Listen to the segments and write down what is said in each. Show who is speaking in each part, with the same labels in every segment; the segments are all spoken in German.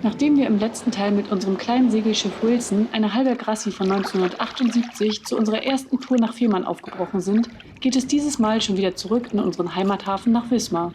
Speaker 1: Nachdem wir im letzten Teil mit unserem kleinen Segelschiff Wilson, eine halbe Grassi von 1978, zu unserer ersten Tour nach Fehmarn aufgebrochen sind, geht es dieses Mal schon wieder zurück in unseren Heimathafen nach Wismar.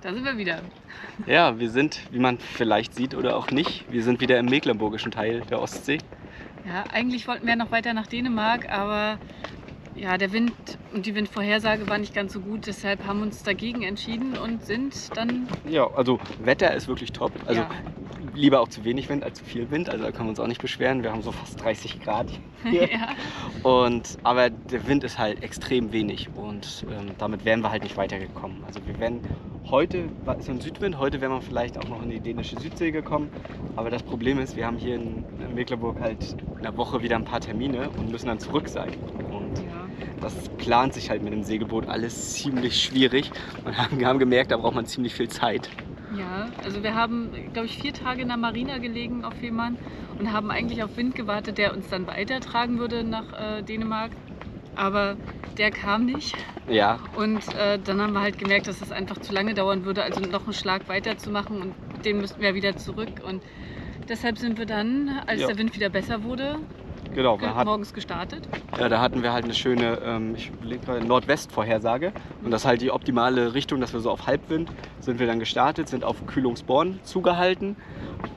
Speaker 2: Da sind wir wieder.
Speaker 3: Ja, wir sind, wie man vielleicht sieht oder auch nicht, wir sind wieder im mecklenburgischen Teil der Ostsee.
Speaker 2: Ja, eigentlich wollten wir noch weiter nach Dänemark, aber ja, der Wind und die Windvorhersage war nicht ganz so gut. Deshalb haben wir uns dagegen entschieden und sind dann.
Speaker 3: Ja, also Wetter ist wirklich top. Also
Speaker 2: Ja.
Speaker 3: lieber auch zu wenig Wind als zu viel Wind, also da können wir uns auch nicht beschweren. Wir haben so fast 30 Grad hier.
Speaker 2: Ja.
Speaker 3: Aber der Wind ist halt extrem wenig und damit wären wir halt nicht weitergekommen. Also wir wären heute, war so ein Südwind, heute wäre man vielleicht auch noch in die dänische Südsee gekommen. Aber das Problem ist, wir haben hier in Mecklenburg halt in der Woche wieder ein paar Termine und müssen dann zurück sein. Und
Speaker 2: Ja.
Speaker 3: das plant sich halt mit dem Segelboot alles ziemlich schwierig. Und wir haben gemerkt, da braucht man ziemlich viel Zeit.
Speaker 2: Ja, also wir haben, glaube ich, 4 Tage in der Marina gelegen auf Fehmarn und haben eigentlich auf Wind gewartet, der uns dann weitertragen würde nach Dänemark. Aber der kam nicht.
Speaker 3: Ja,
Speaker 2: Und dann haben wir halt gemerkt, dass es einfach zu lange dauern würde, also noch einen Schlag weiterzumachen und den müssten wir wieder zurück. Und deshalb sind wir dann, als
Speaker 3: Ja.
Speaker 2: der Wind wieder besser wurde,
Speaker 3: genau.
Speaker 2: morgens gestartet.
Speaker 3: Ja, da hatten wir halt eine schöne ich überlege gerade, Nordwest-Vorhersage. Und das ist halt die optimale Richtung, dass wir so auf Halbwind sind wir dann gestartet, sind auf Kühlungsborn zugehalten,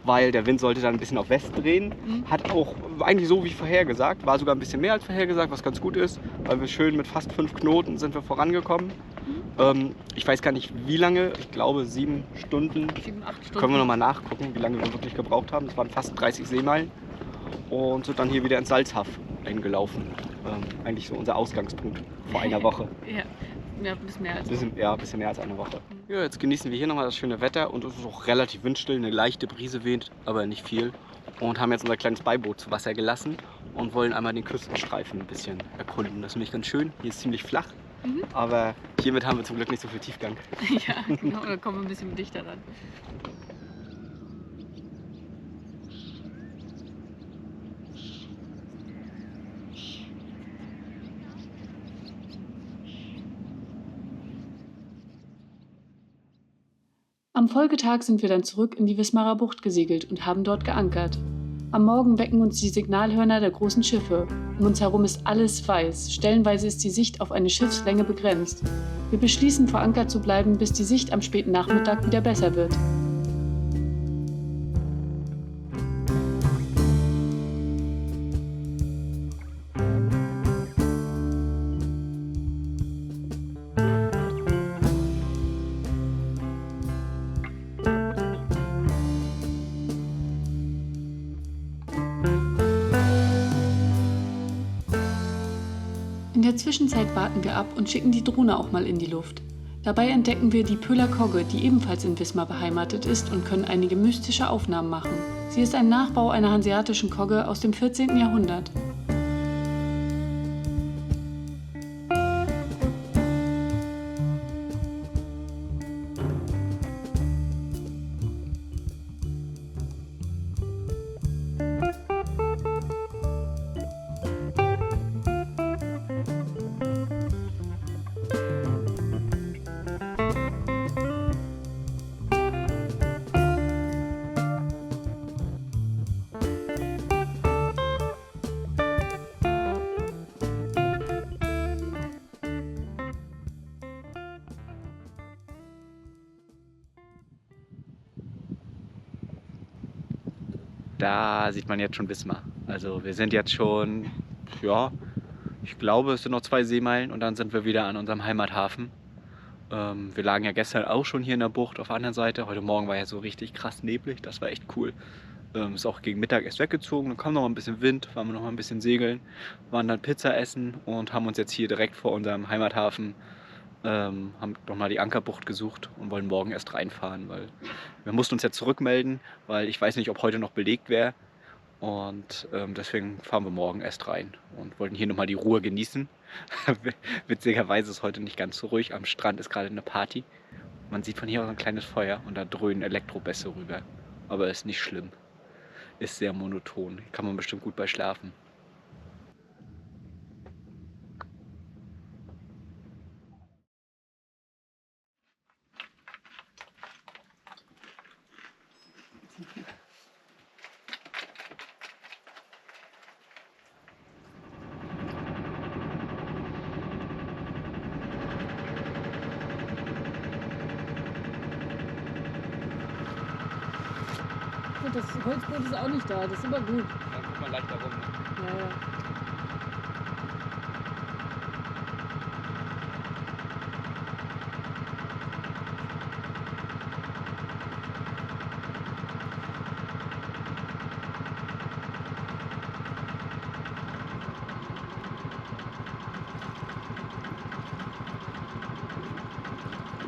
Speaker 3: weil der Wind sollte dann ein bisschen auf West drehen. Hat auch eigentlich so wie vorhergesagt, war sogar ein bisschen mehr als vorhergesagt, was ganz gut ist, weil wir schön mit fast 5 Knoten sind wir vorangekommen. Ich weiß gar nicht wie lange, ich glaube 7 Stunden.
Speaker 2: 7, 8 Stunden.
Speaker 3: Können wir nochmal nachgucken, wie lange wir wirklich gebraucht haben. Das waren fast 30 Seemeilen. Und sind dann hier wieder ins Salzhaff eingelaufen. Eigentlich so unser Ausgangspunkt vor einer Woche.
Speaker 2: Ja, ein bisschen mehr als.
Speaker 3: Bisschen mehr als eine Woche. Ja, jetzt genießen wir hier nochmal das schöne Wetter und es ist auch relativ windstill, eine leichte Brise weht, aber nicht viel. Und haben jetzt unser kleines Beiboot zu Wasser gelassen und wollen einmal den Küstenstreifen ein bisschen erkunden. Das ist nämlich ganz schön. Hier ist ziemlich flach, aber hiermit haben wir zum Glück nicht so viel Tiefgang.
Speaker 2: Ja, genau, da kommen wir ein bisschen dichter ran.
Speaker 1: Am Folgetag sind wir dann zurück in die Wismarer Bucht gesegelt und haben dort geankert. Am Morgen wecken uns die Signalhörner der großen Schiffe. Um uns herum ist alles weiß, stellenweise ist die Sicht auf eine Schiffslänge begrenzt. Wir beschließen, vor Anker zu bleiben, bis die Sicht am späten Nachmittag wieder besser wird. In der Zwischenzeit warten wir ab und schicken die Drohne auch mal in die Luft. Dabei entdecken wir die Pöhler Kogge, die ebenfalls in Wismar beheimatet ist und können einige mystische Aufnahmen machen. Sie ist ein Nachbau einer hanseatischen Kogge aus dem 14. Jahrhundert.
Speaker 3: Da sieht man jetzt schon Wismar. Also wir sind jetzt schon, ja, ich glaube es sind noch 2 Seemeilen und dann sind wir wieder an unserem Heimathafen. Wir lagen ja gestern auch schon hier in der Bucht auf der anderen Seite. Heute Morgen war ja so richtig krass neblig, das war echt cool. Ist auch gegen Mittag erst weggezogen, dann kam noch mal ein bisschen Wind, waren wir noch mal ein bisschen segeln, waren dann Pizza essen und haben uns jetzt hier direkt vor unserem Heimathafen haben nochmal die Ankerbucht gesucht und wollen morgen erst reinfahren, weil wir mussten uns jetzt zurückmelden, weil ich weiß nicht, ob heute noch belegt wäre. Und deswegen fahren wir morgen erst rein und wollten hier nochmal die Ruhe genießen. Witzigerweise ist heute nicht ganz so ruhig. Am Strand ist gerade eine Party. Man sieht von hier aus ein kleines Feuer und da dröhnen Elektrobässe rüber. Aber ist nicht schlimm. Ist sehr monoton. Kann man bestimmt gut bei schlafen.
Speaker 2: Das Holzboot ist auch nicht da, das ist immer gut.
Speaker 3: Dann guck mal leicht da rum.
Speaker 2: Ja, ja.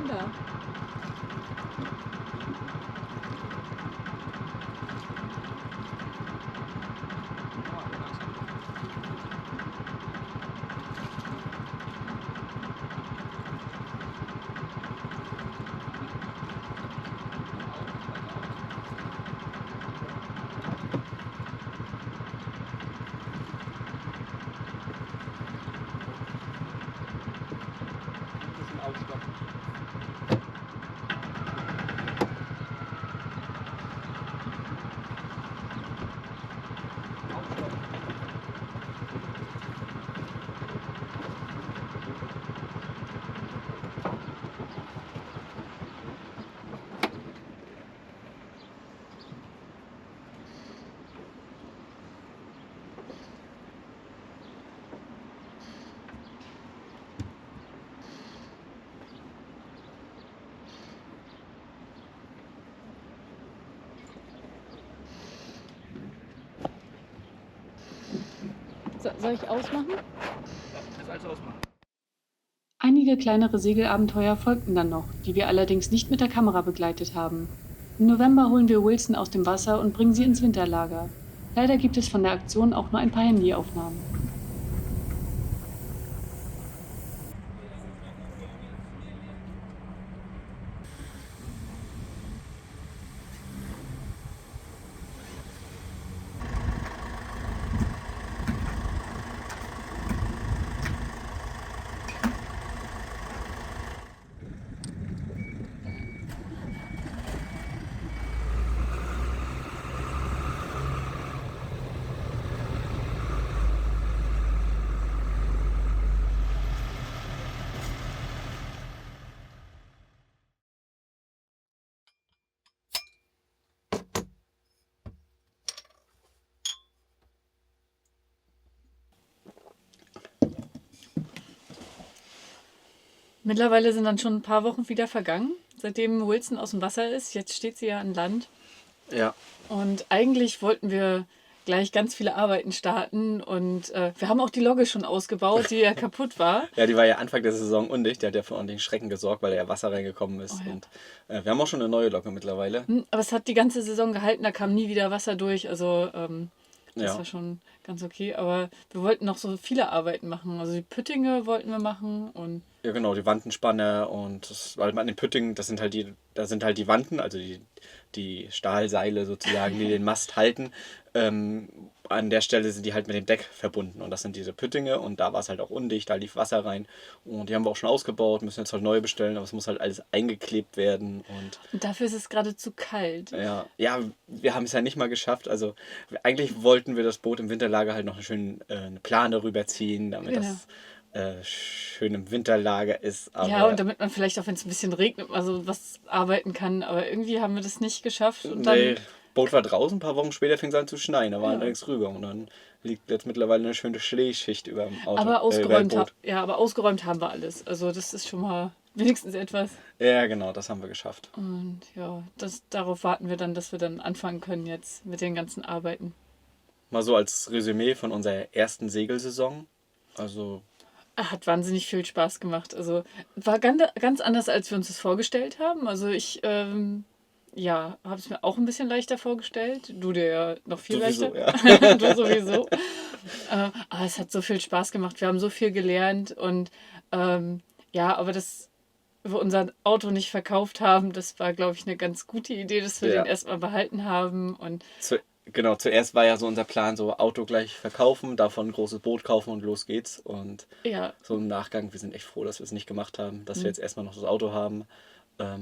Speaker 2: Da. Soll ich ausmachen?
Speaker 3: Das alles ausmachen.
Speaker 1: Einige kleinere Segelabenteuer folgten dann noch, die wir allerdings nicht mit der Kamera begleitet haben. Im November holen wir Wilson aus dem Wasser und bringen sie ins Winterlager. Leider gibt es von der Aktion auch nur ein paar Handyaufnahmen. Mittlerweile sind dann schon ein paar Wochen wieder vergangen, seitdem Wilson aus dem Wasser ist. Jetzt steht sie ja an Land.
Speaker 4: Ja,
Speaker 1: Und eigentlich wollten wir gleich ganz viele Arbeiten starten. Und wir haben auch die Logge schon ausgebaut, die ja kaputt war.
Speaker 4: ja, die war ja Anfang der Saison undicht. Der hat ja für ordentlichen Schrecken gesorgt, weil da ja Wasser reingekommen ist.
Speaker 1: Oh ja.
Speaker 4: Und wir haben auch schon eine neue Locke mittlerweile.
Speaker 1: Aber es hat die ganze Saison gehalten, da kam nie wieder Wasser durch. Also das
Speaker 4: Ja.
Speaker 1: war schon ganz okay. Aber wir wollten noch so viele Arbeiten machen. Also die Püttinge wollten wir machen und
Speaker 4: Ja, genau, die Wandenspanne und weil an den Püttingen, da sind halt die Wanten, also die Stahlseile sozusagen, die den Mast halten. An der Stelle sind die halt mit dem Deck verbunden und das sind diese Püttinge und da war es halt auch undicht, da lief Wasser rein und die haben wir auch schon ausgebaut, müssen jetzt halt neu bestellen, aber es muss halt alles eingeklebt werden und
Speaker 1: dafür ist es gerade zu kalt.
Speaker 4: ja, wir haben es ja nicht mal geschafft. Also eigentlich wollten wir das Boot im Winterlager halt noch eine Plane rüberziehen, damit
Speaker 1: Genau.
Speaker 4: das schön im Winterlager ist. Aber
Speaker 1: Ja, und damit man vielleicht auch, wenn es ein bisschen regnet, also was arbeiten kann. Aber irgendwie haben wir das nicht geschafft. Und dann,
Speaker 4: nee, Boot war draußen, ein paar Wochen später fing es an zu schneien, da war
Speaker 1: Ja.
Speaker 4: nichts rüber und dann liegt jetzt mittlerweile eine schöne Schneeschicht über dem Auto.
Speaker 1: aber
Speaker 4: über dem
Speaker 1: ausgeräumt,
Speaker 4: Boot.
Speaker 1: aber ausgeräumt haben wir alles. Also das ist schon mal wenigstens etwas.
Speaker 4: Ja, genau, das haben wir geschafft.
Speaker 1: Und ja, darauf warten wir dann, dass wir dann anfangen können jetzt mit den ganzen Arbeiten.
Speaker 4: Mal so als Resümee von unserer ersten Segelsaison. Also
Speaker 1: Hat wahnsinnig viel Spaß gemacht. Also war ganz anders, als wir uns das vorgestellt haben. Also Ja, habe es mir auch ein bisschen leichter vorgestellt. Du dir ja noch viel
Speaker 4: Sowieso,
Speaker 1: leichter.
Speaker 4: ja.
Speaker 1: Du sowieso. Aber es hat so viel Spaß gemacht. Wir haben so viel gelernt und ja, aber dass wir unser Auto nicht verkauft haben, das war, glaube ich, eine ganz gute Idee, dass wir den
Speaker 4: Ja.
Speaker 1: erstmal behalten haben. Und
Speaker 4: Genau, zuerst war ja so unser Plan, so Auto gleich verkaufen, davon ein großes Boot kaufen und los geht's. Und
Speaker 1: ja,
Speaker 4: so im Nachgang, wir sind echt froh, dass wir es nicht gemacht haben, dass wir
Speaker 1: Mhm.
Speaker 4: jetzt erstmal noch das Auto haben,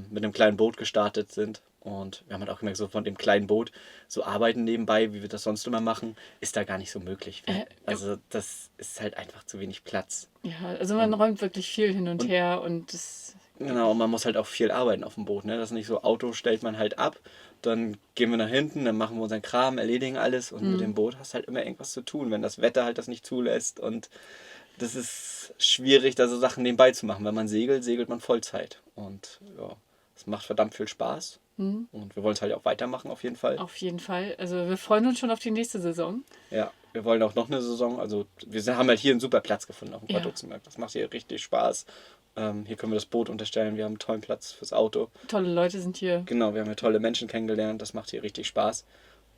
Speaker 4: mit einem kleinen Boot gestartet sind. Und wir haben halt auch gemerkt, so von dem kleinen Boot, so arbeiten nebenbei, wie wir das sonst immer machen, ist da gar nicht so möglich. Also das ist halt einfach zu wenig Platz.
Speaker 1: ja, also man räumt wirklich viel hin und her und das,
Speaker 4: Genau, und man muss halt auch viel arbeiten auf dem Boot. Ne? Das ist nicht so, Auto stellt man halt ab, dann gehen wir nach hinten, dann machen wir unseren Kram, erledigen alles und mit dem Boot hast du halt immer irgendwas zu tun, wenn das Wetter halt das nicht zulässt. Und das ist schwierig, da so Sachen nebenbei zu machen. Wenn man segelt, segelt man Vollzeit. Und ja, es macht verdammt viel Spaß. Und wir wollen es halt auch weitermachen auf jeden Fall.
Speaker 1: auf jeden Fall. Also wir freuen uns schon auf die nächste Saison.
Speaker 4: Ja, wir wollen auch noch eine Saison. Also haben halt hier einen super Platz gefunden auf dem
Speaker 1: Ja.
Speaker 4: Quartuxenmarkt. Das macht hier richtig Spaß. Hier können wir das Boot unterstellen. Wir haben einen tollen Platz fürs Auto.
Speaker 1: Tolle Leute sind hier.
Speaker 4: Genau, wir haben hier tolle Menschen kennengelernt. Das macht hier richtig Spaß.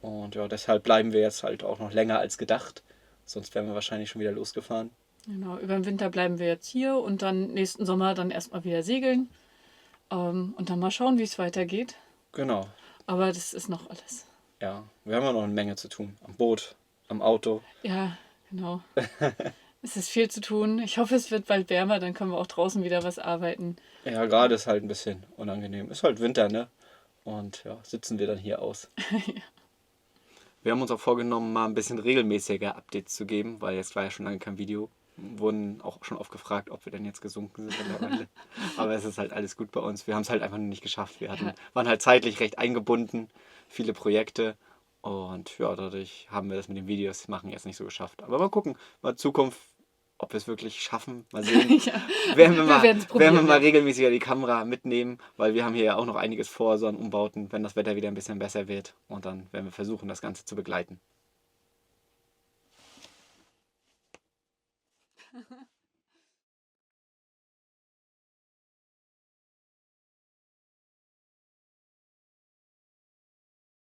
Speaker 4: Und ja, deshalb bleiben wir jetzt halt auch noch länger als gedacht. Sonst wären wir wahrscheinlich schon wieder losgefahren.
Speaker 1: Genau, über den Winter bleiben wir jetzt hier und dann nächsten Sommer dann erstmal wieder segeln. Und dann mal schauen, wie es weitergeht.
Speaker 4: Genau.
Speaker 1: Aber das ist noch alles.
Speaker 4: Ja, wir haben ja noch eine Menge zu tun. Am Boot, am Auto.
Speaker 1: Ja, genau. Es ist viel zu tun. Ich hoffe, es wird bald wärmer, dann können wir auch draußen wieder was arbeiten.
Speaker 4: Ja, gerade ist halt ein bisschen unangenehm. Ist halt Winter, ne? Und ja, sitzen wir dann hier aus. Wir haben uns auch vorgenommen, mal ein bisschen regelmäßiger Updates zu geben, weil jetzt war ja schon lange kein Video. Wurden auch schon oft gefragt, ob wir denn jetzt gesunken sind mittlerweile. Aber es ist halt alles gut bei uns. Wir haben es halt einfach nur nicht geschafft. Waren halt zeitlich recht eingebunden, viele Projekte. Und ja, dadurch haben wir das mit den Videos machen jetzt nicht so geschafft. Aber mal gucken, mal Zukunft, ob wir es wirklich schaffen. Mal sehen.
Speaker 1: Ja.
Speaker 4: Werden wir
Speaker 1: werden's probieren,
Speaker 4: mal
Speaker 1: ja.
Speaker 4: regelmäßiger die Kamera mitnehmen, weil wir haben hier ja auch noch einiges vor, so an Umbauten, wenn das Wetter wieder ein bisschen besser wird. Und dann werden wir versuchen, das Ganze zu begleiten.